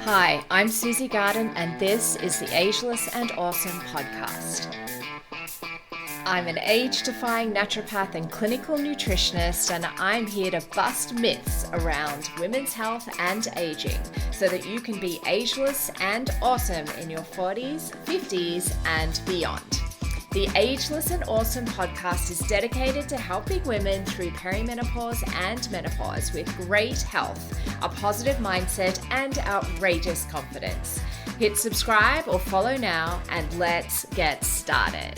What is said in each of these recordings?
Hi, I'm Susie Garden, and this is the Ageless and Awesome podcast. I'm an age-defying naturopath and clinical nutritionist, and I'm here to bust myths around women's health and aging so that you can be ageless and awesome in your 40s, 50s, and beyond. The Ageless and Awesome podcast is dedicated to helping women through perimenopause and menopause with great health, a positive mindset, and outrageous confidence. Hit subscribe or follow now, and let's get started.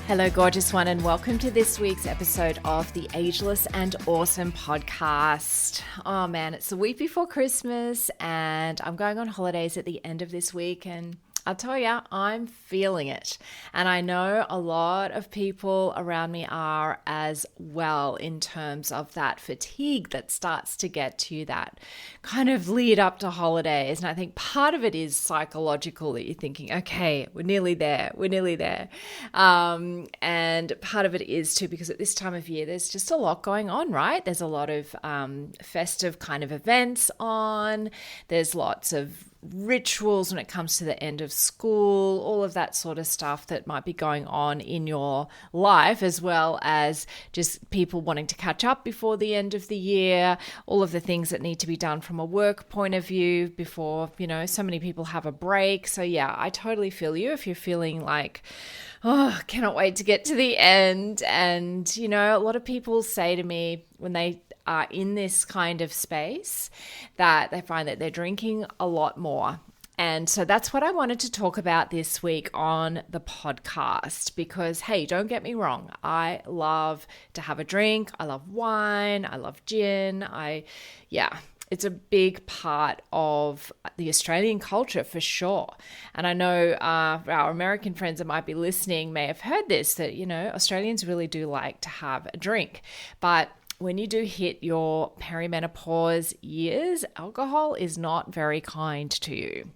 Hello, gorgeous one, and welcome to this week's episode of the Ageless and Awesome podcast. Oh man, it's the week before Christmas, and I'm going on holidays at the end of this week, and I'll tell you, I'm feeling it. And I know a lot of people around me are as well in terms of that fatigue that starts to get to you that kind of lead up to holidays. And I think part of it is psychological, that you're thinking, okay, we're nearly there. And part of it is too, because at this time of year, there's just a lot going on, right? There's a lot of festive kind of events on. There's lots of rituals when it comes to the end of school, all of that sort of stuff that might be going on in your life, as well as just people wanting to catch up before the end of the year, all of the things that need to be done from a work point of view before, so many people have a break. So yeah, I totally feel you if you're feeling like, oh, cannot wait to get to the end. And, a lot of people say to me when they are in this kind of space that they find that they're drinking a lot more. And so that's what I wanted to talk about this week on the podcast, because, hey, don't get me wrong. I love to have a drink. I love wine. I love gin. It's a big part of the Australian culture for sure. And I know our American friends that might be listening may have heard this, that, Australians really do like to have a drink. But when you do hit your perimenopause years, alcohol is not very kind to you.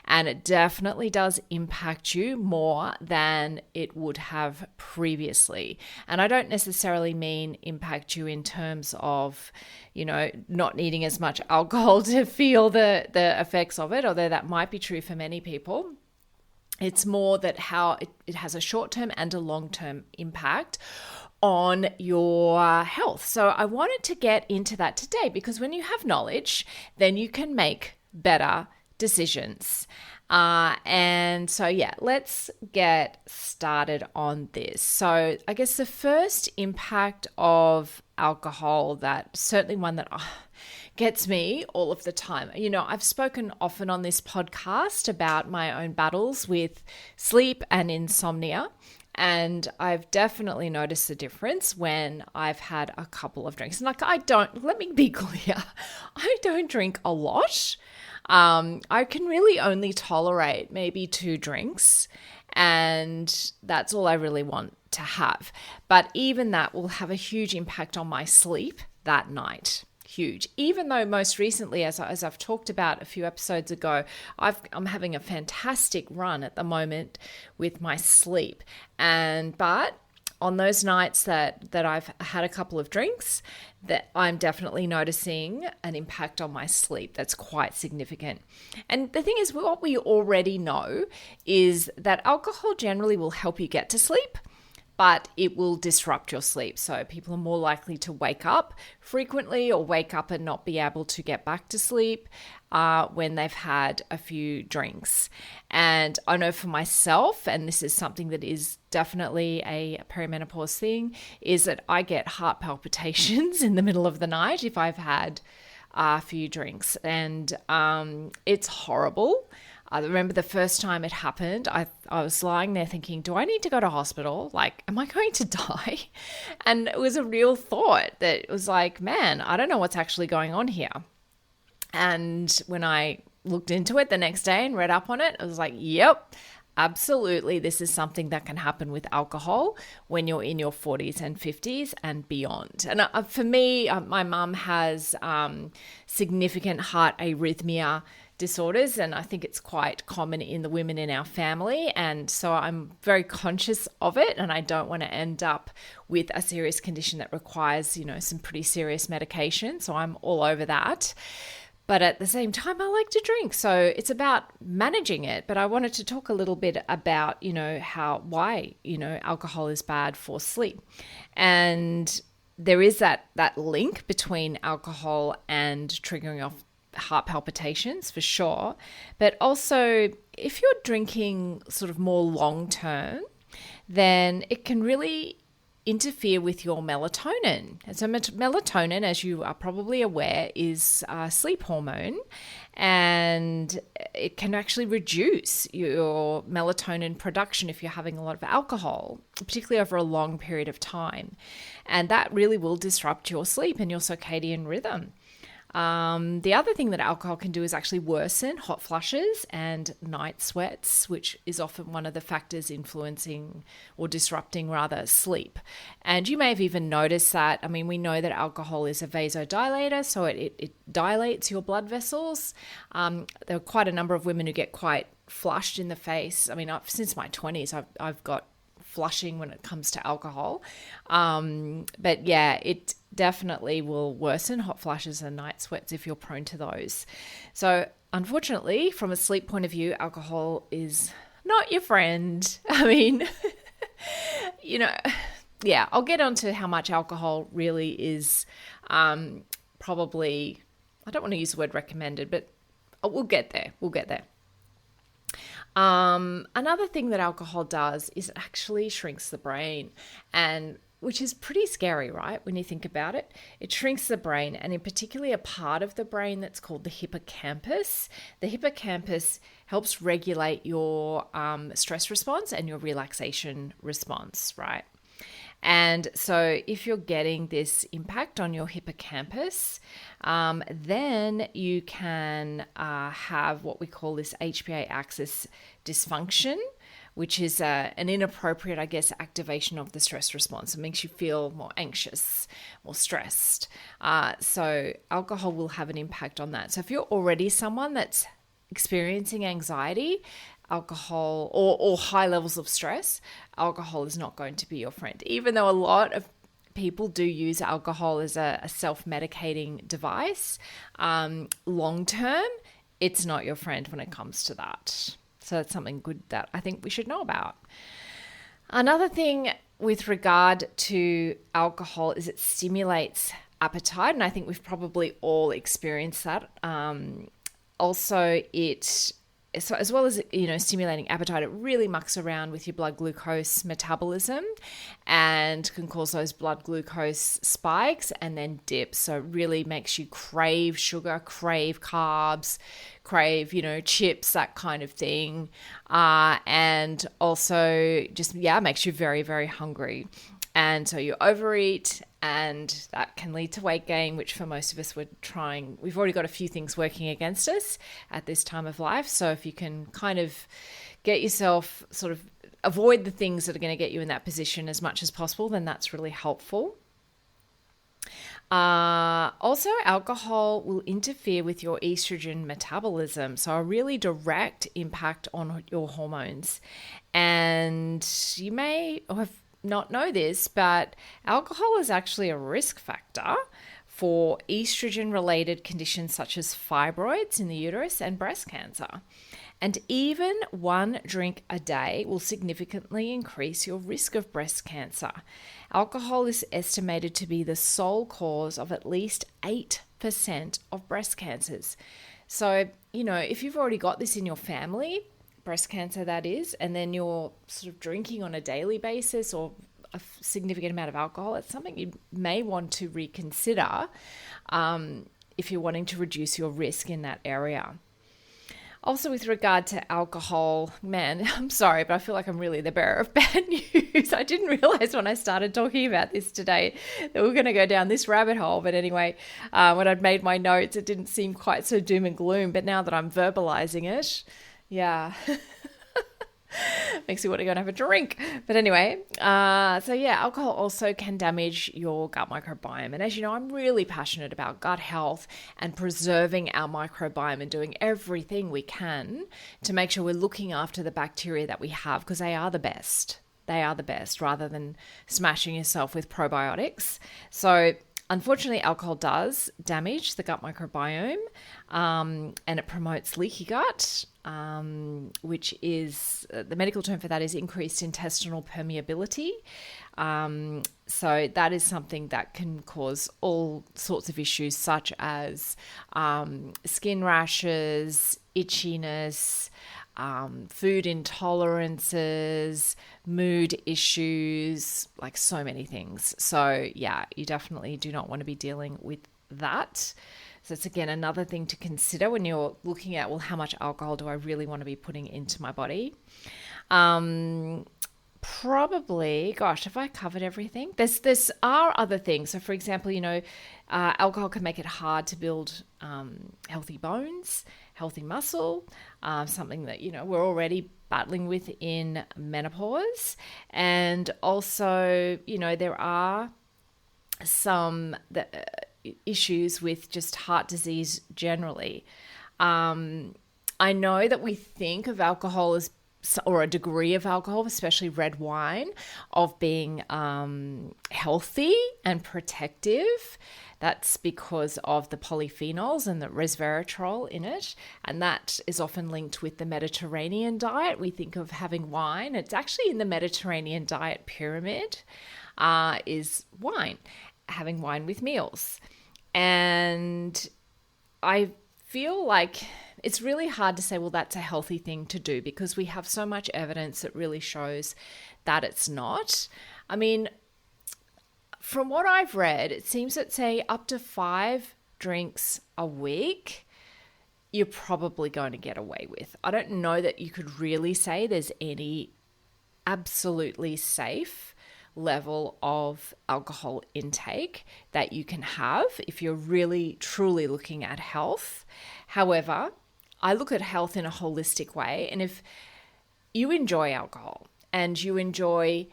And it definitely does impact you more than it would have previously. And I don't necessarily mean impact you in terms of, not needing as much alcohol to feel the effects of it, although that might be true for many people. It's more that how it has a short-term and a long-term impact on your health. So I wanted to get into that today, because when you have knowledge, then you can make better decisions. And so, let's get started on this. So I guess the first impact of alcohol, that certainly one that gets me all of the time. I've spoken often on this podcast about my own battles with sleep and insomnia. And I've definitely noticed the difference when I've had a couple of drinks. And let me be clear, I don't drink a lot. I can really only tolerate maybe 2 drinks, and that's all I really want to have. But even that will have a huge impact on my sleep that night. Huge. Even though most recently, as I've talked about a few episodes ago, I'm having a fantastic run at the moment with my sleep. But on those nights that I've had a couple of drinks, that I'm definitely noticing an impact on my sleep that's quite significant. And the thing is, what we already know is that alcohol generally will help you get to sleep, but it will disrupt your sleep. So people are more likely to wake up frequently or wake up and not be able to get back to sleep when they've had a few drinks. And I know for myself, and this is something that is definitely a perimenopause thing, is that I get heart palpitations in the middle of the night if I've had a few drinks. And it's horrible. I remember the first time it happened, I was lying there thinking, do I need to go to hospital? Like, am I going to die? And it was a real thought that it was like, man, I don't know what's actually going on here. And when I looked into it the next day and read up on it, I was like, yep, absolutely. This is something that can happen with alcohol when you're in your 40s and 50s and beyond. And for me, my mum has significant heart arrhythmia disorders, and I think it's quite common in the women in our family, and so I'm very conscious of it, and I don't want to end up with a serious condition that requires, some pretty serious medication, so I'm all over that. But at the same time, I like to drink. So it's about managing it. But I wanted to talk a little bit about, why, alcohol is bad for sleep. And there is that link between alcohol and triggering off heart palpitations for sure. But also, if you're drinking sort of more long term, then it can really interfere with your melatonin. And so melatonin, as you are probably aware, is a sleep hormone, and it can actually reduce your melatonin production if you're having a lot of alcohol, particularly over a long period of time. And that really will disrupt your sleep and your circadian rhythm. The other thing that alcohol can do is actually worsen hot flushes and night sweats, which is often one of the factors influencing or disrupting sleep. And you may have even noticed that. I mean, we know that alcohol is a vasodilator, so it dilates your blood vessels. There are quite a number of women who get quite flushed in the face. I mean, since my 20s, I've got flushing when it comes to alcohol. But yeah, it definitely will worsen hot flushes and night sweats if you're prone to those. So unfortunately, from a sleep point of view, alcohol is not your friend. I mean, yeah, I'll get onto how much alcohol really is probably, I don't want to use the word recommended, but we'll get there. Another thing that alcohol does is it actually shrinks the brain, and which is pretty scary, right? When you think about it, it shrinks the brain, and in particularly a part of the brain that's called the hippocampus. The hippocampus helps regulate your stress response and your relaxation response, right? And so if you're getting this impact on your hippocampus, then you can have what we call this HPA axis dysfunction, which is an inappropriate, activation of the stress response. It makes you feel more anxious, more stressed. So alcohol will have an impact on that. So if you're already someone that's experiencing anxiety, alcohol or high levels of stress, alcohol is not going to be your friend. Even though a lot of people do use alcohol as a self-medicating device, long term, it's not your friend when it comes to that. So that's something good that I think we should know about. Another thing with regard to alcohol is it stimulates appetite, and I think we've probably all experienced that. So as well as, stimulating appetite, it really mucks around with your blood glucose metabolism and can cause those blood glucose spikes and then dips. So it really makes you crave sugar, crave carbs, crave, chips, that kind of thing. And also just, makes you very, very hungry. And so you overeat, and that can lead to weight gain, which for most of us we've already got a few things working against us at this time of life. So if you can kind of get yourself sort of avoid the things that are going to get you in that position as much as possible, then that's really helpful. Also, alcohol will interfere with your estrogen metabolism, so a really direct impact on your hormones. And you may have not know this, but alcohol is actually a risk factor for estrogen-related conditions such as fibroids in the uterus and breast cancer. And even one drink a day will significantly increase your risk of breast cancer. Alcohol is estimated to be the sole cause of at least 8% of breast cancers. So, if you've already got this in your family, breast cancer that is, and then you're sort of drinking on a daily basis or a significant amount of alcohol, it's something you may want to reconsider if you're wanting to reduce your risk in that area. Also, with regard to alcohol, man, I'm sorry, but I feel like I'm really the bearer of bad news. I didn't realize when I started talking about this today that we're going to go down this rabbit hole. But anyway, when I'd made my notes, it didn't seem quite so doom and gloom. But now that I'm verbalizing it, yeah, makes me want to go and have a drink. But anyway, alcohol also can damage your gut microbiome. And as you know, I'm really passionate about gut health and preserving our microbiome and doing everything we can to make sure we're looking after the bacteria that we have, because they are the best. They are the best, rather than smashing yourself with probiotics. So unfortunately, alcohol does damage the gut microbiome. and it promotes leaky gut, which is the medical term for that is increased intestinal permeability. So that is something that can cause all sorts of issues such as skin rashes, itchiness, food intolerances, mood issues, like so many things. So yeah, you definitely do not want to be dealing with that. So it's again another thing to consider when you're looking at, well, how much alcohol do I really want to be putting into my body? Probably, gosh, have I covered everything? There's are other things. So for example, alcohol can make it hard to build healthy bones, healthy muscle, something that, we're already battling with in menopause. And also, there are some issues with just heart disease generally. I know that we think of alcohol as, or a degree of alcohol, especially red wine, of being healthy and protective. That's because of the polyphenols and the resveratrol in it. And that is often linked with the Mediterranean diet. We think of having wine. It's actually in the Mediterranean diet pyramid is wine, having wine with meals. And I feel like it's really hard to say, well, that's a healthy thing to do, because we have so much evidence that really shows that it's not. I mean, from what I've read, it seems that, say, up to 5 drinks a week, you're probably going to get away with. I don't know that you could really say there's any absolutely safe level of alcohol intake that you can have if you're really, truly looking at health. However, I look at health in a holistic way. And if you enjoy alcohol and you enjoy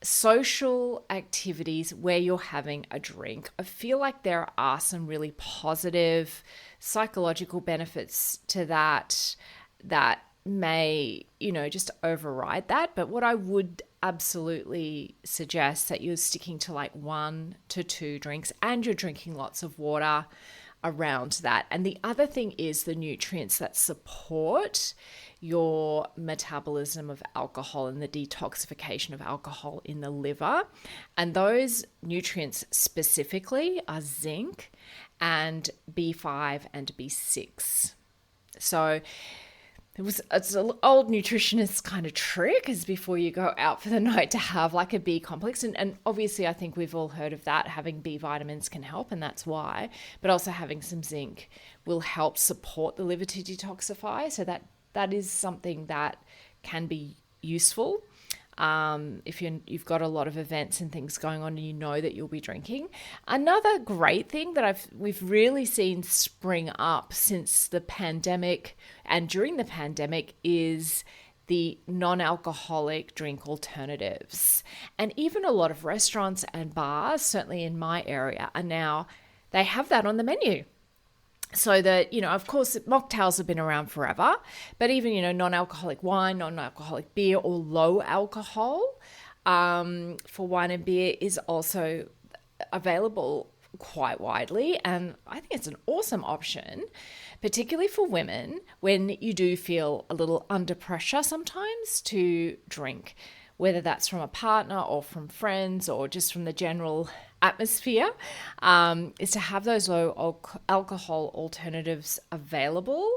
social activities where you're having a drink, I feel like there are some really positive psychological benefits to that may, just override that. But what I would absolutely suggest that you're sticking to like 1 to 2 drinks, and you're drinking lots of water around that. And the other thing is the nutrients that support your metabolism of alcohol and the detoxification of alcohol in the liver. And those nutrients specifically are zinc and B5 and B6. So it's an old nutritionist kind of trick, is before you go out for the night to have like a B complex. And obviously I think we've all heard of that. Having B vitamins can help, and that's why. But also having some zinc will help support the liver to detoxify. So that is something that can be useful if you've got a lot of events and things going on and you know that you'll be drinking. Another great thing that we've really seen spring up since the pandemic and during the pandemic is the non-alcoholic drink alternatives. And even a lot of restaurants and bars, certainly in my area, they have that on the menu. So that, of course, mocktails have been around forever, but even, non-alcoholic wine, non-alcoholic beer, or low alcohol for wine and beer is also available quite widely. And I think it's an awesome option, particularly for women when you do feel a little under pressure sometimes to drink, whether that's from a partner or from friends or just from the general atmosphere, is to have those low alcohol alternatives available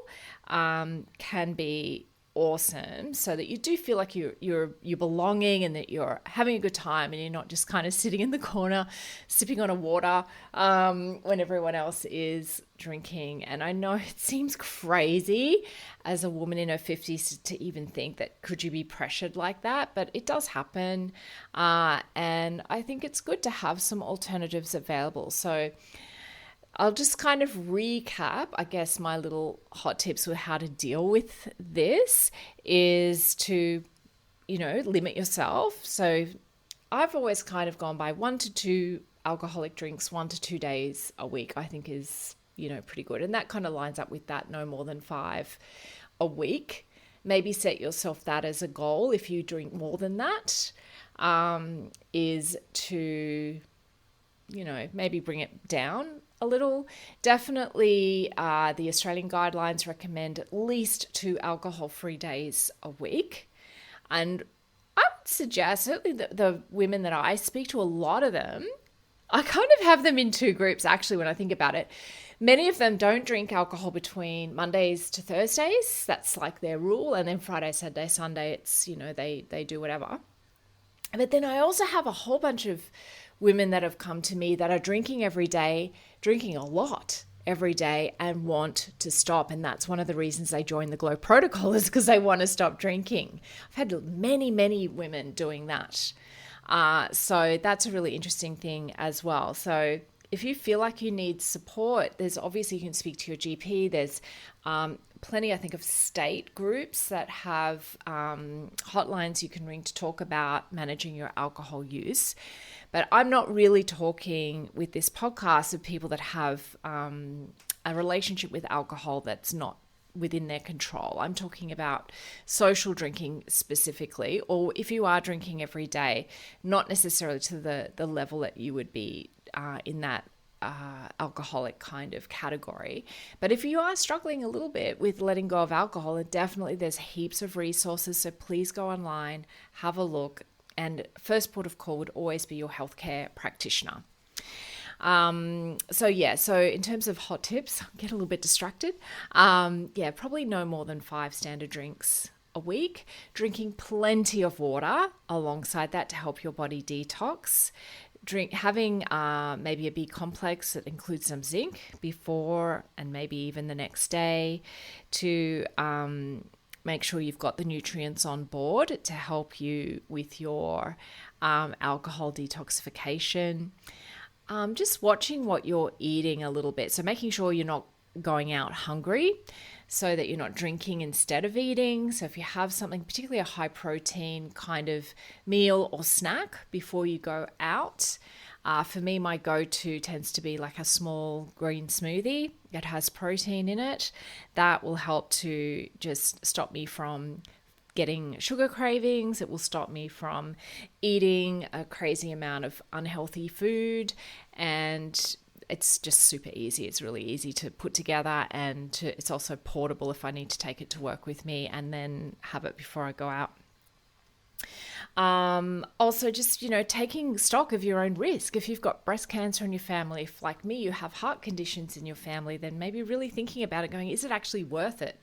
can be awesome, so that you do feel like you're belonging and that you're having a good time and you're not just kind of sitting in the corner sipping on a water when everyone else is drinking. And I know it seems crazy as a woman in her 50s to even think that could you be pressured like that, but it does happen, and I think it's good to have some alternatives available. So I'll just kind of recap, I guess, my little hot tips with how to deal with this is to, limit yourself. So I've always kind of gone by 1 to 2 alcoholic drinks, 1 to 2 days a week, I think is, pretty good. And that kind of lines up with that no more than 5 a week. Maybe set yourself that as a goal. If you drink more than that, is to, maybe bring it down a little. Definitely, the Australian guidelines recommend at least 2 alcohol-free days a week. And I would suggest, certainly the women that I speak to, a lot of them, I kind of have them in 2 groups actually when I think about it. Many of them don't drink alcohol between Mondays to Thursdays. That's like their rule. And then Friday, Saturday, Sunday, it's, they do whatever. But then I also have a whole bunch of women that have come to me that are drinking every day, drinking a lot every day, and want to stop. And that's one of the reasons they joined the Glow Protocol, is because they want to stop drinking. I've had many, many women doing that. So that's a really interesting thing as well. So if you feel like you need support, there's obviously, you can speak to your GP. There's plenty, I think, of state groups that have hotlines you can ring to talk about managing your alcohol use. But I'm not really talking with this podcast of people that have a relationship with alcohol that's not within their control. I'm talking about social drinking specifically, or if you are drinking every day, not necessarily to the level that you would be in that alcoholic kind of category. But if you are struggling a little bit with letting go of alcohol, then definitely there's heaps of resources. So please go online, have a look, and first port of call would always be your healthcare practitioner. So in terms of hot tips, get a little bit distracted. Probably no more than 5 standard drinks a week, drinking plenty of water alongside that to help your body detox. Having maybe a B complex that includes some zinc before and maybe even the next day to make sure you've got the nutrients on board to help you with your alcohol detoxification. Just watching what you're eating a little bit. So making sure you're not going out hungry so that you're not drinking instead of eating. So if you have something, particularly a high protein kind of meal or snack before you go out, for me, my go-to tends to be like a small green smoothie that has protein in it. That will help to just stop me from getting sugar cravings. It will stop me from eating a crazy amount of unhealthy food, and it's just super easy. It's really easy to put together, and it's also portable if I need to take it to work with me and then have it before I go out. Also just, taking stock of your own risk. If you've got breast cancer in your family, if like me, you have heart conditions in your family, then maybe really thinking about it, going, is it actually worth it?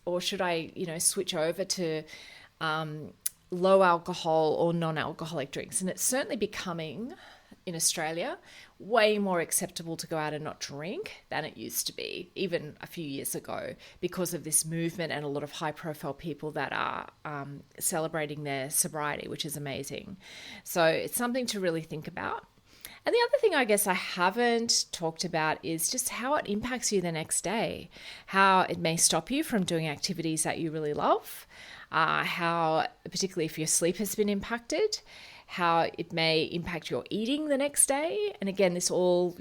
Or should I, switch over to low alcohol or non-alcoholic drinks? And it's certainly becoming, in Australia, way more acceptable to go out and not drink than it used to be, even a few years ago, because of this movement and a lot of high-profile people that are celebrating their sobriety, which is amazing. So it's something to really think about. And the other thing I guess I haven't talked about is just how it impacts you the next day, how it may stop you from doing activities that you really love, how, particularly if your sleep has been impacted, how it may impact your eating the next day. And again, this all,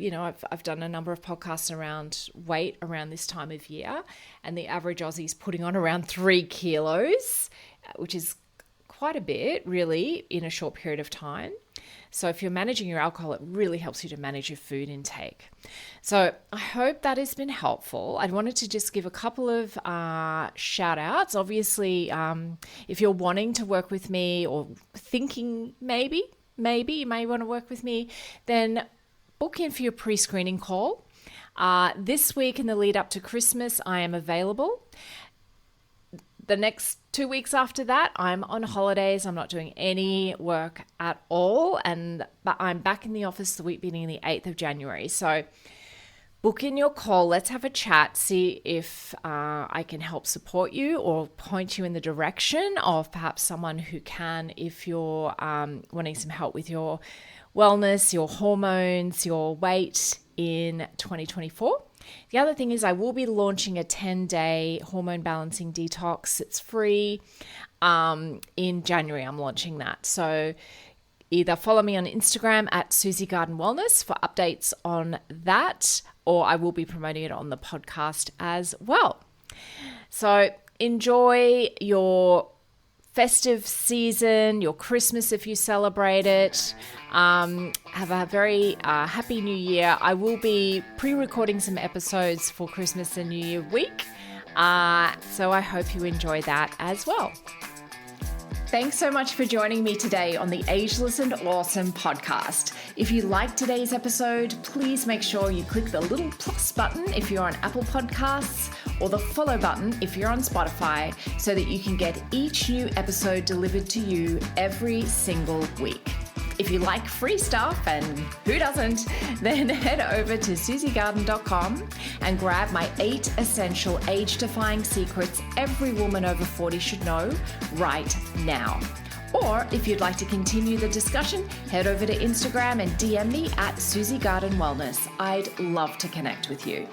I've done a number of podcasts around weight around this time of year, and the average Aussie is putting on around 3 kilos, which is quite a bit really in a short period of time. So if you're managing your alcohol, it really helps you to manage your food intake. So I hope that has been helpful. I wanted to just give a couple of shout outs. Obviously, if you're wanting to work with me or thinking maybe you may want to work with me, then book in for your pre-screening call. This week in the lead up to Christmas, I am available. The next 2 weeks after that, I'm on holidays. I'm not doing any work at all. But I'm back in the office the week beginning the 8th of January. So book in your call. Let's have a chat. See if I can help support you or point you in the direction of perhaps someone who can, if you're wanting some help with your wellness, your hormones, your weight in 2024. The other thing is I will be launching a 10-day hormone balancing detox. It's free. In January, I'm launching that. So either follow me on Instagram at Susie Garden Wellness for updates on that, or I will be promoting it on the podcast as well. So enjoy your festive season, your Christmas if you celebrate it. Have a very happy New Year. I will be pre-recording some episodes for Christmas and New Year week. So I hope you enjoy that as well. Thanks so much for joining me today on the Ageless and Awesome podcast. If you liked today's episode, please make sure you click the little plus button if you're on Apple Podcasts or the follow button if you're on Spotify so that you can get each new episode delivered to you every single week. If you like free stuff, and who doesn't, then head over to susiegarden.com and grab my 8 essential age-defying secrets every woman over 40 should know right now. Or if you'd like to continue the discussion, head over to Instagram and DM me at Susie Garden Wellness. I'd love to connect with you.